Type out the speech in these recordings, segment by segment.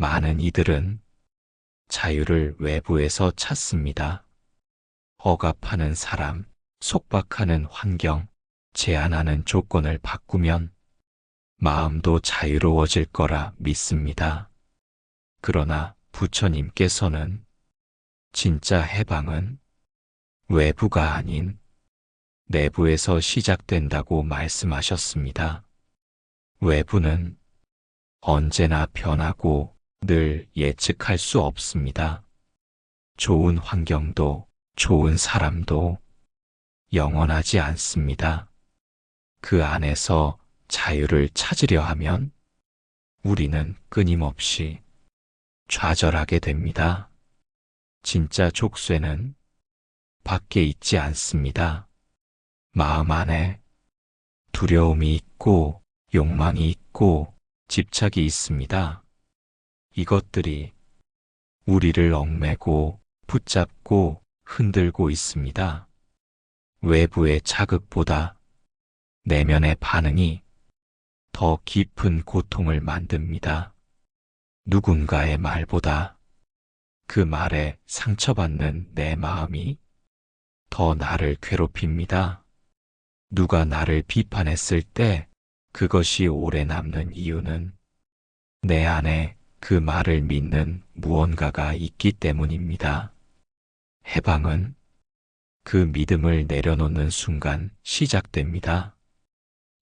많은 이들은 자유를 외부에서 찾습니다. 억압하는 사람, 속박하는 환경, 제한하는 조건을 바꾸면 마음도 자유로워질 거라 믿습니다. 그러나 부처님께서는 진짜 해방은 외부가 아닌 내부에서 시작된다고 말씀하셨습니다. 외부는 언제나 변하고 늘 예측할 수 없습니다. 좋은 환경도 좋은 사람도 영원하지 않습니다. 그 안에서 자유를 찾으려 하면 우리는 끊임없이 좌절하게 됩니다. 진짜 족쇄는 밖에 있지 않습니다. 마음 안에 두려움이 있고 욕망이 있고 집착이 있습니다. 이것들이 우리를 얽매고 붙잡고 흔들고 있습니다. 외부의 자극보다 내면의 반응이 더 깊은 고통을 만듭니다. 누군가의 말보다 그 말에 상처받는 내 마음이 더 나를 괴롭힙니다. 누가 나를 비판했을 때 그것이 오래 남는 이유는 내 안에 그 말을 믿는 무언가가 있기 때문입니다. 해방은 그 믿음을 내려놓는 순간 시작됩니다.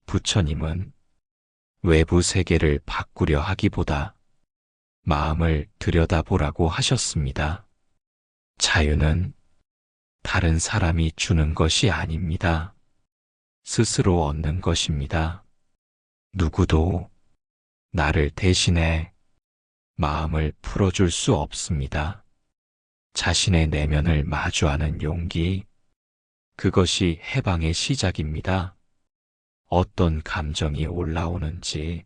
부처님은 외부 세계를 바꾸려 하기보다 마음을 들여다보라고 하셨습니다. 자유는 다른 사람이 주는 것이 아닙니다. 스스로 얻는 것입니다. 누구도 나를 대신해 마음을 풀어줄 수 없습니다. 자신의 내면을 마주하는 용기, 그것이 해방의 시작입니다. 어떤 감정이 올라오는지,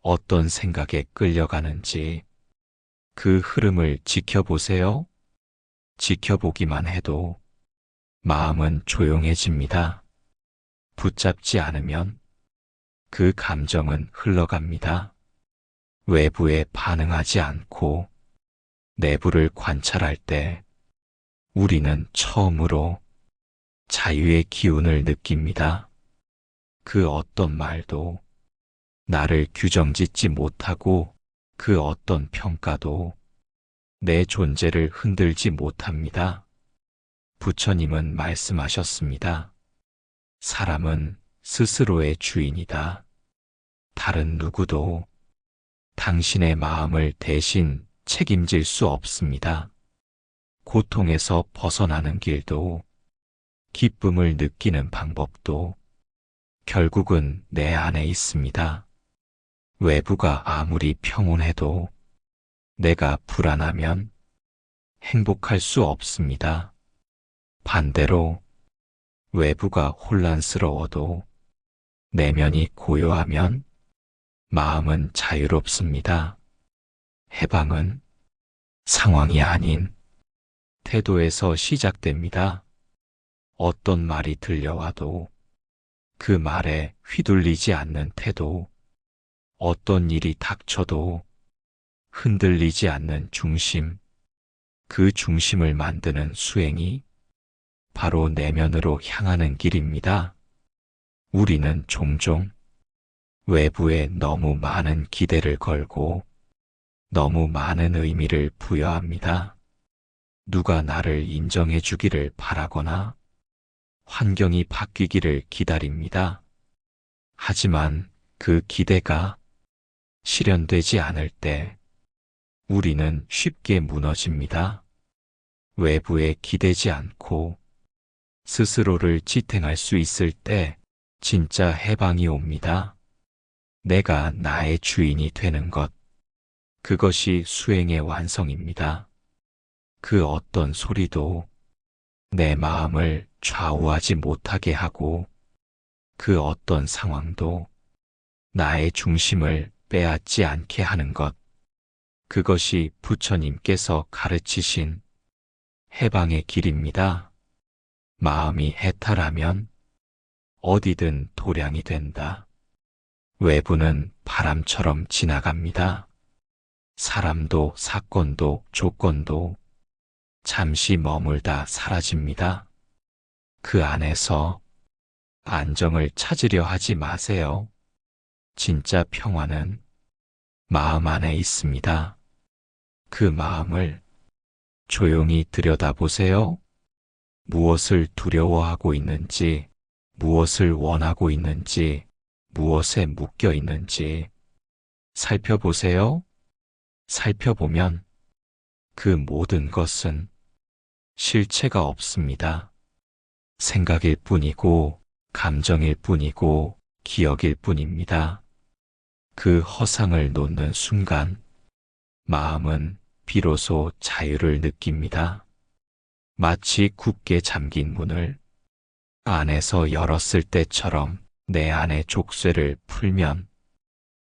어떤 생각에 끌려가는지 그 흐름을 지켜보세요. 지켜보기만 해도 마음은 조용해집니다. 붙잡지 않으면 그 감정은 흘러갑니다. 외부에 반응하지 않고 내부를 관찰할 때 우리는 처음으로 자유의 기운을 느낍니다. 그 어떤 말도 나를 규정짓지 못하고 그 어떤 평가도 내 존재를 흔들지 못합니다. 부처님은 말씀하셨습니다. 사람은 스스로의 주인이다. 다른 누구도 당신의 마음을 대신 책임질 수 없습니다. 고통에서 벗어나는 길도 기쁨을 느끼는 방법도 결국은 내 안에 있습니다. 외부가 아무리 평온해도 내가 불안하면 행복할 수 없습니다. 반대로 외부가 혼란스러워도 내면이 고요하면 마음은 자유롭습니다. 해방은 상황이 아닌 태도에서 시작됩니다. 어떤 말이 들려와도 그 말에 휘둘리지 않는 태도, 어떤 일이 닥쳐도 흔들리지 않는 중심, 그 중심을 만드는 수행이 바로 내면으로 향하는 길입니다. 우리는 종종 외부에 너무 많은 기대를 걸고 너무 많은 의미를 부여합니다. 누가 나를 인정해 주기를 바라거나 환경이 바뀌기를 기다립니다. 하지만 그 기대가 실현되지 않을 때 우리는 쉽게 무너집니다. 외부에 기대지 않고 스스로를 지탱할 수 있을 때 진짜 해방이 옵니다. 내가 나의 주인이 되는 것, 그것이 수행의 완성입니다. 그 어떤 소리도 내 마음을 좌우하지 못하게 하고 그 어떤 상황도 나의 중심을 빼앗지 않게 하는 것, 그것이 부처님께서 가르치신 해방의 길입니다. 마음이 해탈하면 어디든 도량이 된다. 외부는 바람처럼 지나갑니다. 사람도 사건도 조건도 잠시 머물다 사라집니다. 그 안에서 안정을 찾으려 하지 마세요. 진짜 평화는 마음 안에 있습니다. 그 마음을 조용히 들여다보세요. 무엇을 두려워하고 있는지, 무엇을 원하고 있는지, 무엇에 묶여 있는지 살펴보세요. 살펴보면 그 모든 것은 실체가 없습니다. 생각일 뿐이고, 감정일 뿐이고, 기억일 뿐입니다. 그 허상을 놓는 순간, 마음은 비로소 자유를 느낍니다. 마치 굳게 잠긴 문을 안에서 열었을 때처럼 내 안의 족쇄를 풀면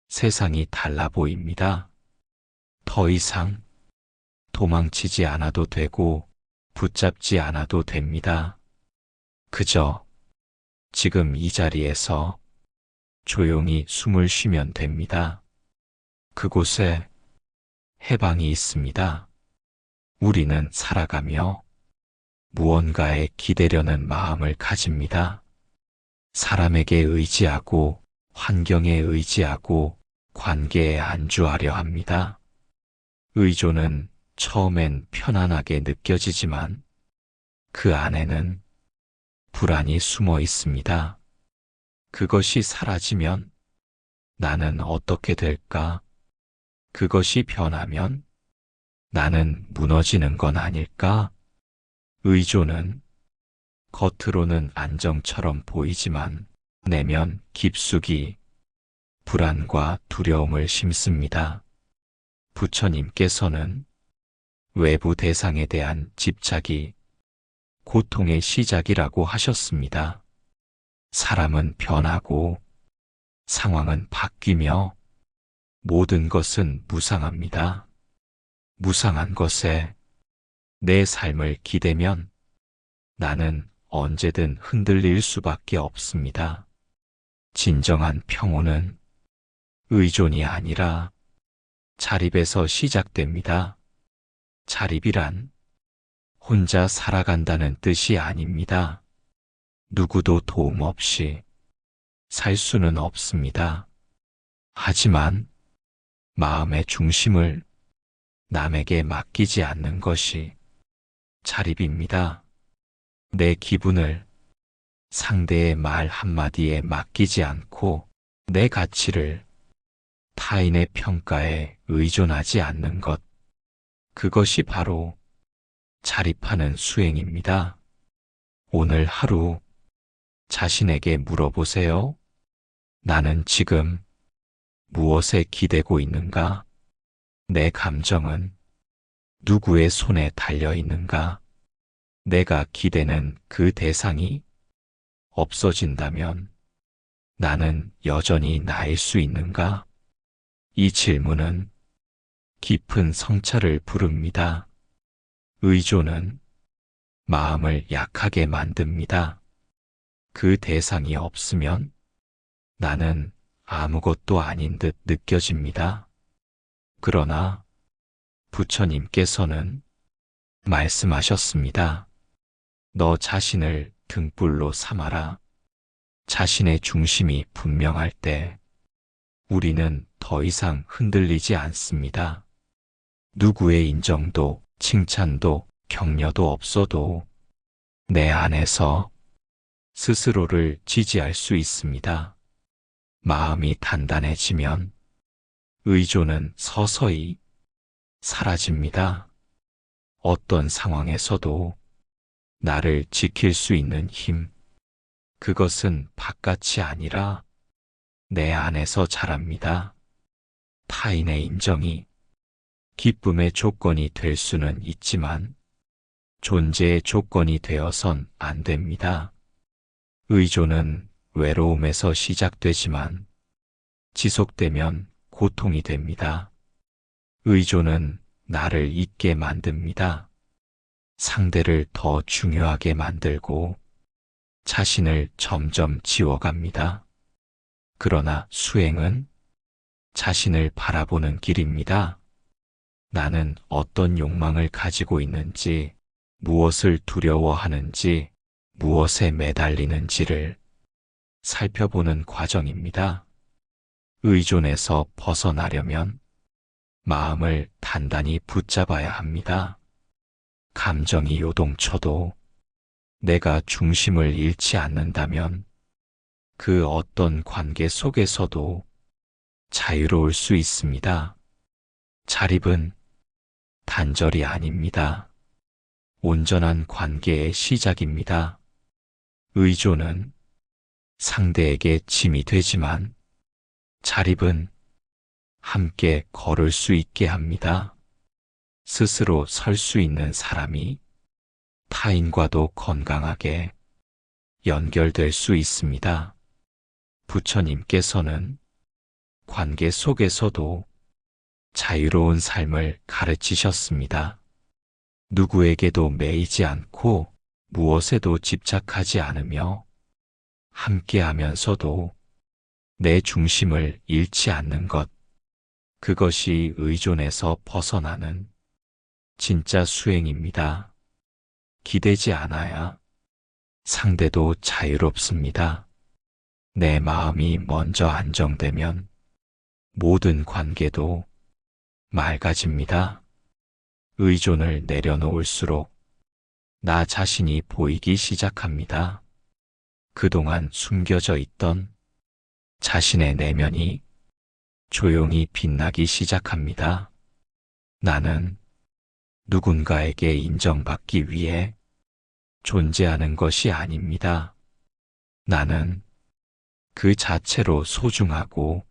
세상이 달라 보입니다. 더 이상 도망치지 않아도 되고 붙잡지 않아도 됩니다. 그저 지금 이 자리에서 조용히 숨을 쉬면 됩니다. 그곳에 해방이 있습니다. 우리는 살아가며 무언가에 기대려는 마음을 가집니다. 사람에게 의지하고 환경에 의지하고 관계에 안주하려 합니다. 의존은 처음엔 편안하게 느껴지지만 그 안에는 불안이 숨어 있습니다. 그것이 사라지면 나는 어떻게 될까? 그것이 변하면 나는 무너지는 건 아닐까? 의존은 겉으로는 안정처럼 보이지만 내면 깊숙이 불안과 두려움을 심습니다. 부처님께서는 외부 대상에 대한 집착이 고통의 시작이라고 하셨습니다. 사람은 변하고 상황은 바뀌며 모든 것은 무상합니다. 무상한 것에 내 삶을 기대면 나는 언제든 흔들릴 수밖에 없습니다. 진정한 평온은 의존이 아니라 자립에서 시작됩니다. 자립이란 혼자 살아간다는 뜻이 아닙니다. 누구도 도움 없이 살 수는 없습니다. 하지만 마음의 중심을 남에게 맡기지 않는 것이 자립입니다. 내 기분을 상대의 말 한마디에 맡기지 않고 내 가치를 타인의 평가에 의존하지 않는 것. 그것이 바로 자립하는 수행입니다. 오늘 하루 자신에게 물어보세요. 나는 지금 무엇에 기대고 있는가? 내 감정은 누구의 손에 달려 있는가? 내가 기대는 그 대상이 없어진다면 나는 여전히 나일 수 있는가? 이 질문은 깊은 성찰을 부릅니다. 의존은 마음을 약하게 만듭니다. 그 대상이 없으면 나는 아무것도 아닌 듯 느껴집니다. 그러나 부처님께서는 말씀하셨습니다. 너 자신을 등불로 삼아라. 자신의 중심이 분명할 때 우리는 더 이상 흔들리지 않습니다. 누구의 인정도 칭찬도 격려도 없어도 내 안에서 스스로를 지지할 수 있습니다. 마음이 단단해지면 의존은 서서히 사라집니다. 어떤 상황에서도 나를 지킬 수 있는 힘, 그것은 바깥이 아니라 내 안에서 자랍니다. 타인의 인정이 기쁨의 조건이 될 수는 있지만 존재의 조건이 되어선 안 됩니다. 의존은 외로움에서 시작되지만 지속되면 고통이 됩니다. 의존은 나를 잊게 만듭니다. 상대를 더 중요하게 만들고 자신을 점점 지워갑니다. 그러나 수행은 자신을 바라보는 길입니다. 나는 어떤 욕망을 가지고 있는지, 무엇을 두려워하는지, 무엇에 매달리는지를 살펴보는 과정입니다. 의존에서 벗어나려면 마음을 단단히 붙잡아야 합니다. 감정이 요동쳐도 내가 중심을 잃지 않는다면 그 어떤 관계 속에서도 자유로울 수 있습니다. 자립은 단절이 아닙니다. 온전한 관계의 시작입니다. 의존은 상대에게 짐이 되지만 자립은 함께 걸을 수 있게 합니다. 스스로 설 수 있는 사람이 타인과도 건강하게 연결될 수 있습니다. 부처님께서는 관계 속에서도 자유로운 삶을 가르치셨습니다. 누구에게도 매이지 않고 무엇에도 집착하지 않으며 함께하면서도 내 중심을 잃지 않는 것, 그것이 의존에서 벗어나는 진짜 수행입니다. 기대지 않아야 상대도 자유롭습니다. 내 마음이 먼저 안정되면 모든 관계도 맑아집니다. 의존을 내려놓을수록 나 자신이 보이기 시작합니다. 그동안 숨겨져 있던 자신의 내면이 조용히 빛나기 시작합니다. 나는 누군가에게 인정받기 위해 존재하는 것이 아닙니다. 나는 그 자체로 소중하고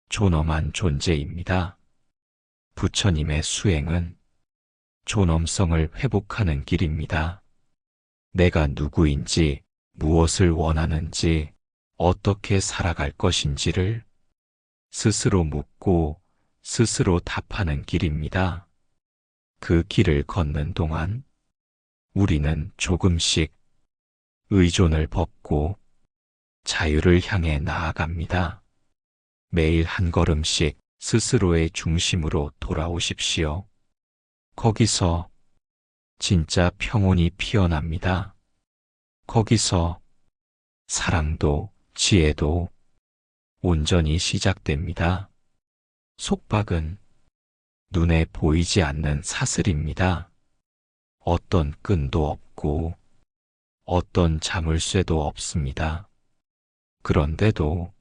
존엄한 존재입니다. 부처님의 수행은 존엄성을 회복하는 길입니다. 내가 누구인지, 무엇을 원하는지, 어떻게 살아갈 것인지를 스스로 묻고 스스로 답하는 길입니다. 그 길을 걷는 동안 우리는 조금씩 의존을 벗고 자유를 향해 나아갑니다. 매일 한 걸음씩 스스로의 중심으로 돌아오십시오. 거기서 진짜 평온이 피어납니다. 거기서 사랑도 지혜도 온전히 시작됩니다. 속박은 눈에 보이지 않는 사슬입니다. 어떤 끈도 없고 어떤 자물쇠도 없습니다. 그런데도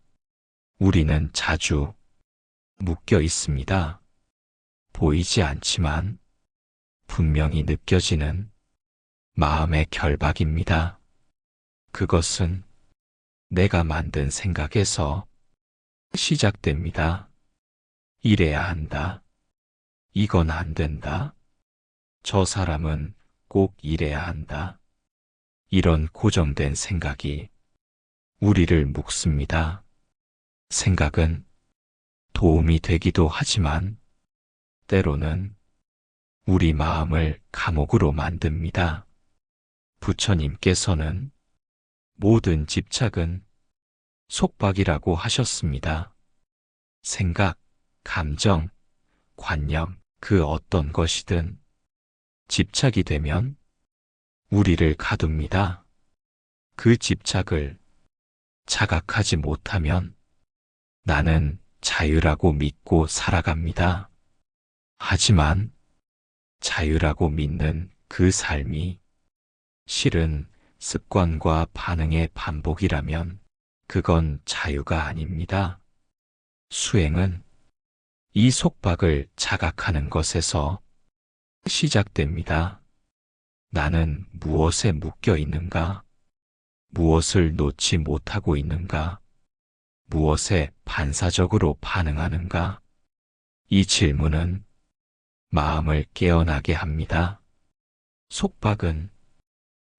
우리는 자주 묶여 있습니다. 보이지 않지만 분명히 느껴지는 마음의 결박입니다. 그것은 내가 만든 생각에서 시작됩니다. 이래야 한다. 이건 안 된다. 저 사람은 꼭 이래야 한다. 이런 고정된 생각이 우리를 묶습니다. 생각은 도움이 되기도 하지만 때로는 우리 마음을 감옥으로 만듭니다. 부처님께서는 모든 집착은 속박이라고 하셨습니다. 생각, 감정, 관념, 그 어떤 것이든 집착이 되면 우리를 가둡니다. 그 집착을 자각하지 못하면 나는 자유라고 믿고 살아갑니다. 하지만 자유라고 믿는 그 삶이 실은 습관과 반응의 반복이라면 그건 자유가 아닙니다. 수행은 이 속박을 자각하는 것에서 시작됩니다. 나는 무엇에 묶여 있는가? 무엇을 놓지 못하고 있는가? 무엇에 반사적으로 반응하는가? 이 질문은 마음을 깨어나게 합니다. 속박은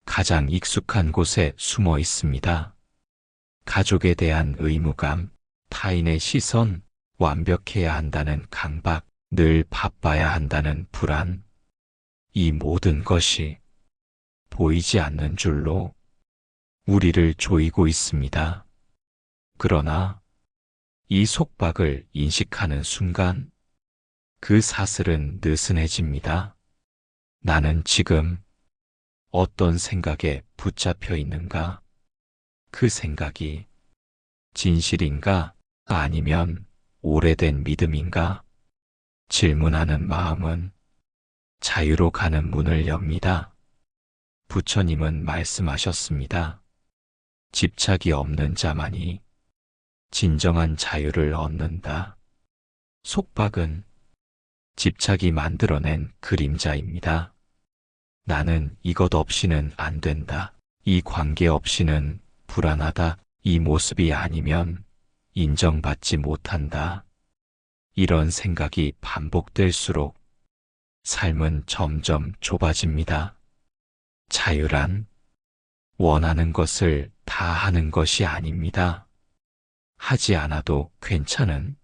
가장 익숙한 곳에 숨어 있습니다. 가족에 대한 의무감, 타인의 시선, 완벽해야 한다는 강박, 늘 바빠야 한다는 불안, 이 모든 것이 보이지 않는 줄로 우리를 조이고 있습니다. 그러나 이 속박을 인식하는 순간 그 사슬은 느슨해집니다. 나는 지금 어떤 생각에 붙잡혀 있는가? 그 생각이 진실인가? 아니면 오래된 믿음인가? 질문하는 마음은 자유로 가는 문을 엽니다. 부처님은 말씀하셨습니다. 집착이 없는 자만이 진정한 자유를 얻는다. 속박은 집착이 만들어낸 그림자입니다. 나는 이것 없이는 안 된다. 이 관계 없이는 불안하다. 이 모습이 아니면 인정받지 못한다. 이런 생각이 반복될수록 삶은 점점 좁아집니다. 자유란 원하는 것을 다 하는 것이 아닙니다. 하지 않아도 괜찮은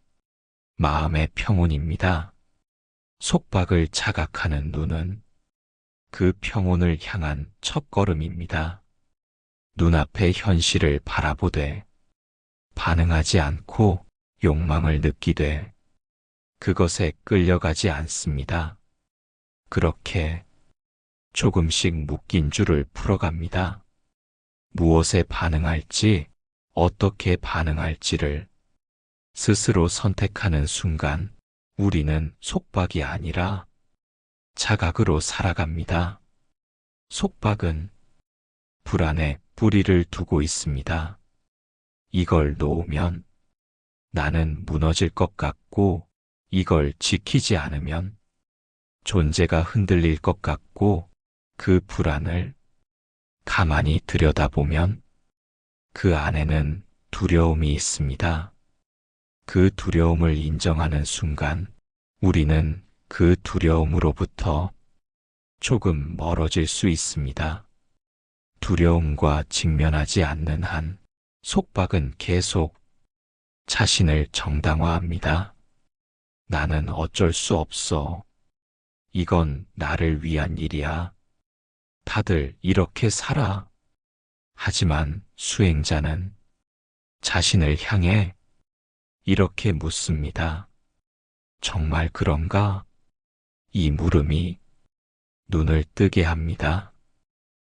마음의 평온입니다. 속박을 자각하는 눈은 그 평온을 향한 첫걸음입니다. 눈앞의 현실을 바라보되 반응하지 않고 욕망을 느끼되 그것에 끌려가지 않습니다. 그렇게 조금씩 묶인 줄을 풀어갑니다. 무엇에 반응할지, 어떻게 반응할지를 스스로 선택하는 순간 우리는 속박이 아니라 자각으로 살아갑니다. 속박은 불안에 뿌리를 두고 있습니다. 이걸 놓으면 나는 무너질 것 같고, 이걸 지키지 않으면 존재가 흔들릴 것 같고, 그 불안을 가만히 들여다보면 그 안에는 두려움이 있습니다. 그 두려움을 인정하는 순간 우리는 그 두려움으로부터 조금 멀어질 수 있습니다. 두려움과 직면하지 않는 한 속박은 계속 자신을 정당화합니다. 나는 어쩔 수 없어. 이건 나를 위한 일이야. 다들 이렇게 살아. 하지만 수행자는 자신을 향해 이렇게 묻습니다. 정말 그런가? 이 물음이 눈을 뜨게 합니다.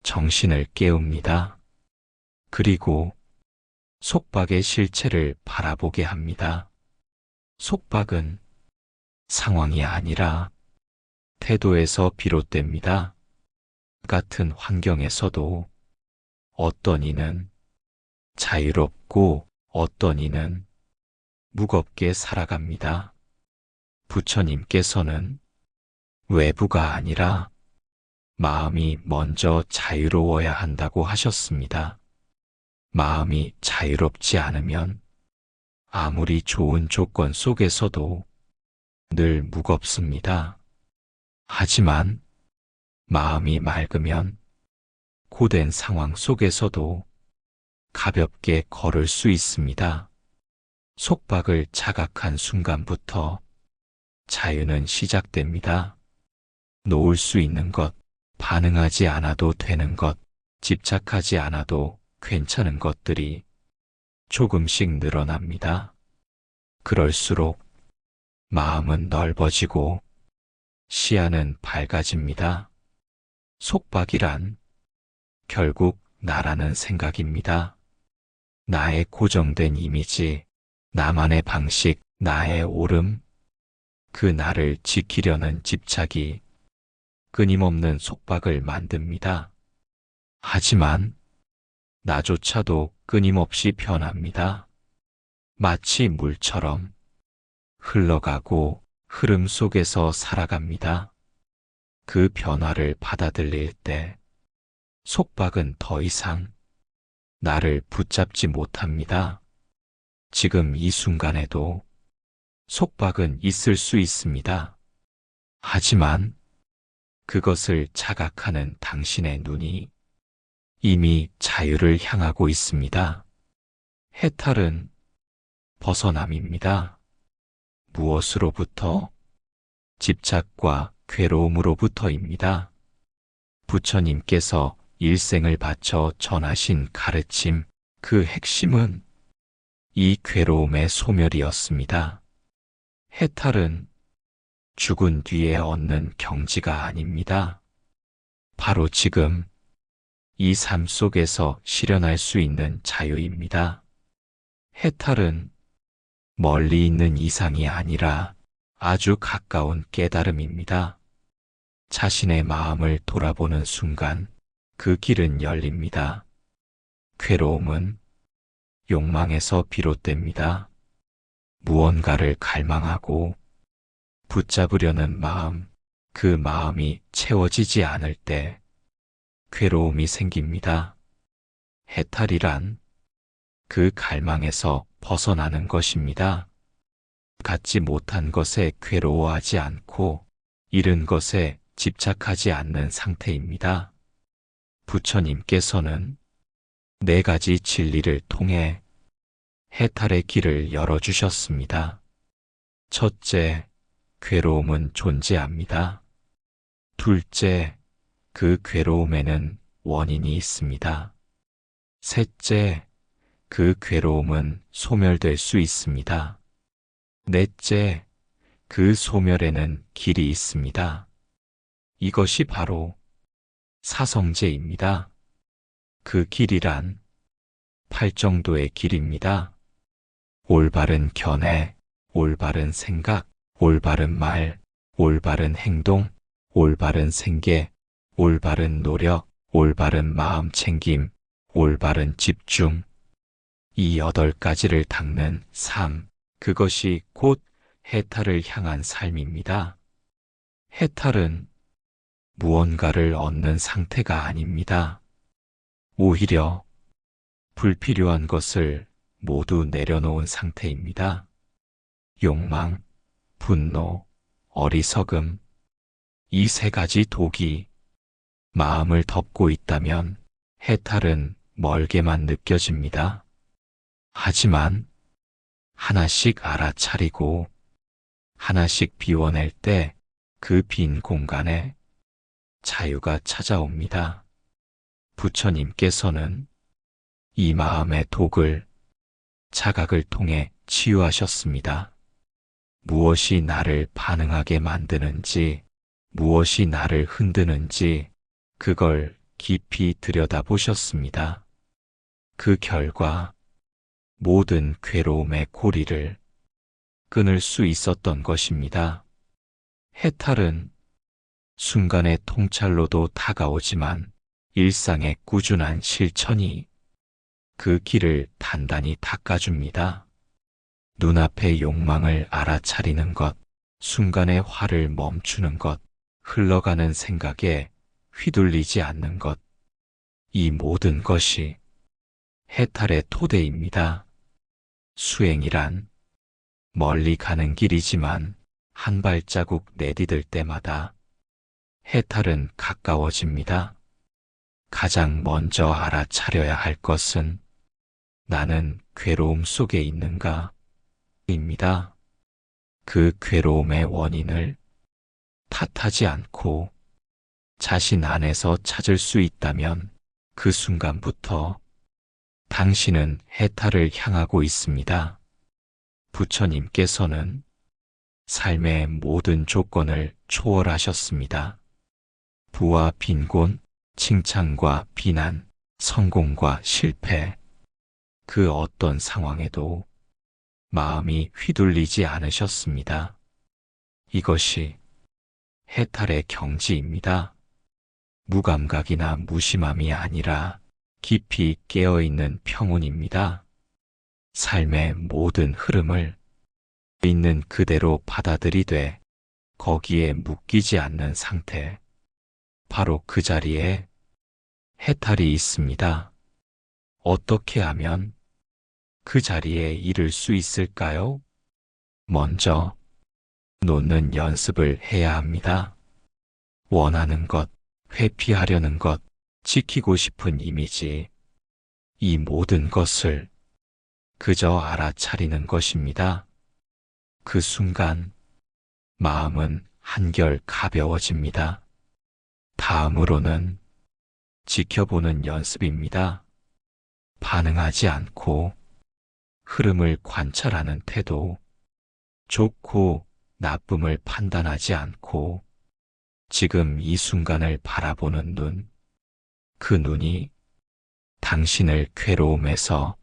정신을 깨웁니다. 그리고 속박의 실체를 바라보게 합니다. 속박은 상황이 아니라 태도에서 비롯됩니다. 같은 환경에서도 어떤 이는 자유롭고 어떤 이는 무겁게 살아갑니다. 부처님께서는 외부가 아니라 마음이 먼저 자유로워야 한다고 하셨습니다. 마음이 자유롭지 않으면 아무리 좋은 조건 속에서도 늘 무겁습니다. 하지만 마음이 맑으면 고된 상황 속에서도 가볍게 걸을 수 있습니다. 속박을 자각한 순간부터 자유는 시작됩니다. 놓을 수 있는 것, 반응하지 않아도 되는 것, 집착하지 않아도 괜찮은 것들이 조금씩 늘어납니다. 그럴수록 마음은 넓어지고 시야는 밝아집니다. 속박이란 결국 나라는 생각입니다. 나의 고정된 이미지, 나만의 방식, 나의 옳음, 그 나를 지키려는 집착이 끊임없는 속박을 만듭니다. 하지만 나조차도 끊임없이 변합니다. 마치 물처럼 흘러가고 흐름 속에서 살아갑니다. 그 변화를 받아들일 때 속박은 더 이상 나를 붙잡지 못합니다. 지금 이 순간에도 속박은 있을 수 있습니다. 하지만 그것을 자각하는 당신의 눈이 이미 자유를 향하고 있습니다. 해탈은 벗어남입니다. 무엇으로부터? 집착과 괴로움으로부터입니다. 부처님께서 일생을 바쳐 전하신 가르침, 그 핵심은 이 괴로움의 소멸이었습니다. 해탈은 죽은 뒤에 얻는 경지가 아닙니다. 바로 지금 이 삶 속에서 실현할 수 있는 자유입니다. 해탈은 멀리 있는 이상이 아니라 아주 가까운 깨달음입니다. 자신의 마음을 돌아보는 순간 그 길은 열립니다. 괴로움은 욕망에서 비롯됩니다. 무언가를 갈망하고 붙잡으려는 마음, 그 마음이 채워지지 않을 때 괴로움이 생깁니다. 해탈이란 그 갈망에서 벗어나는 것입니다. 갖지 못한 것에 괴로워하지 않고 잃은 것에 집착하지 않는 상태입니다. 부처님께서는 4가지 진리를 통해 해탈의 길을 열어주셨습니다. 첫째, 괴로움은 존재합니다. 둘째, 그 괴로움에는 원인이 있습니다. 셋째, 그 괴로움은 소멸될 수 있습니다. 넷째, 그 소멸에는 길이 있습니다. 이것이 바로 사성제입니다. 그 길이란 팔정도의 길입니다. 올바른 견해, 올바른 생각, 올바른 말, 올바른 행동, 올바른 생계, 올바른 노력, 올바른 마음 챙김, 올바른 집중. 이 8가지를 닦는 삶, 그것이 곧 해탈을 향한 삶입니다. 해탈은 무언가를 얻는 상태가 아닙니다. 오히려 불필요한 것을 모두 내려놓은 상태입니다. 욕망, 분노, 어리석음, 이 3가지 독이 마음을 덮고 있다면 해탈은 멀게만 느껴집니다. 하지만 하나씩 알아차리고 하나씩 비워낼 때 그 빈 공간에 자유가 찾아옵니다. 부처님께서는 이 마음의 독을 자각을 통해 치유하셨습니다. 무엇이 나를 반응하게 만드는지, 무엇이 나를 흔드는지 그걸 깊이 들여다보셨습니다. 그 결과 모든 괴로움의 고리를 끊을 수 있었던 것입니다. 해탈은 순간의 통찰로도 다가오지만 일상의 꾸준한 실천이 그 길을 단단히 닦아줍니다. 눈앞의 욕망을 알아차리는 것, 순간의 화를 멈추는 것, 흘러가는 생각에 휘둘리지 않는 것, 이 모든 것이 해탈의 토대입니다. 수행이란 멀리 가는 길이지만 한 발자국 내디딜 때마다 해탈은 가까워집니다. 가장 먼저 알아차려야 할 것은 나는 괴로움 속에 있는가? 입니다. 그 괴로움의 원인을 탓하지 않고 자신 안에서 찾을 수 있다면 그 순간부터 당신은 해탈을 향하고 있습니다. 부처님께서는 삶의 모든 조건을 초월하셨습니다. 부와 빈곤, 칭찬과 비난, 성공과 실패, 그 어떤 상황에도 마음이 휘둘리지 않으셨습니다. 이것이 해탈의 경지입니다. 무감각이나 무심함이 아니라 깊이 깨어있는 평온입니다. 삶의 모든 흐름을 있는 그대로 받아들이되 거기에 묶이지 않는 상태, 바로 그 자리에 해탈이 있습니다. 어떻게 하면 그 자리에 이를 수 있을까요? 먼저 놓는 연습을 해야 합니다. 원하는 것, 회피하려는 것, 지키고 싶은 이미지, 이 모든 것을 그저 알아차리는 것입니다. 그 순간 마음은 한결 가벼워집니다. 다음으로는 지켜보는 연습입니다. 반응하지 않고 흐름을 관찰하는 태도, 좋고 나쁨을 판단하지 않고 지금 이 순간을 바라보는 눈, 그 눈이 당신을 괴로움에서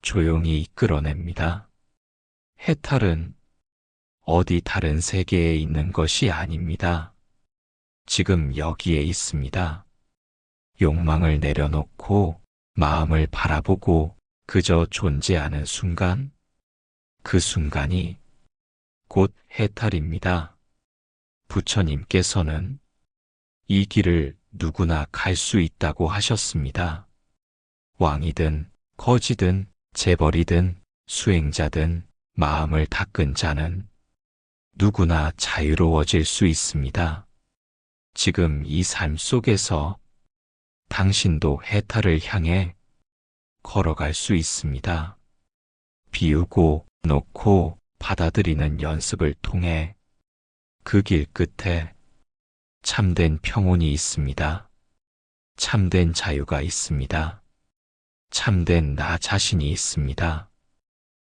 조용히 이끌어냅니다. 해탈은 어디 다른 세계에 있는 것이 아닙니다. 지금 여기에 있습니다. 욕망을 내려놓고 마음을 바라보고 그저 존재하는 순간, 그 순간이 곧 해탈입니다. 부처님께서는 이 길을 누구나 갈 수 있다고 하셨습니다. 왕이든 거지든 재벌이든 수행자든 마음을 닦은 자는 누구나 자유로워질 수 있습니다. 지금 이 삶 속에서 당신도 해탈을 향해 걸어갈 수 있습니다. 비우고 놓고 받아들이는 연습을 통해 그 길 끝에 참된 평온이 있습니다. 참된 자유가 있습니다. 참된 나 자신이 있습니다.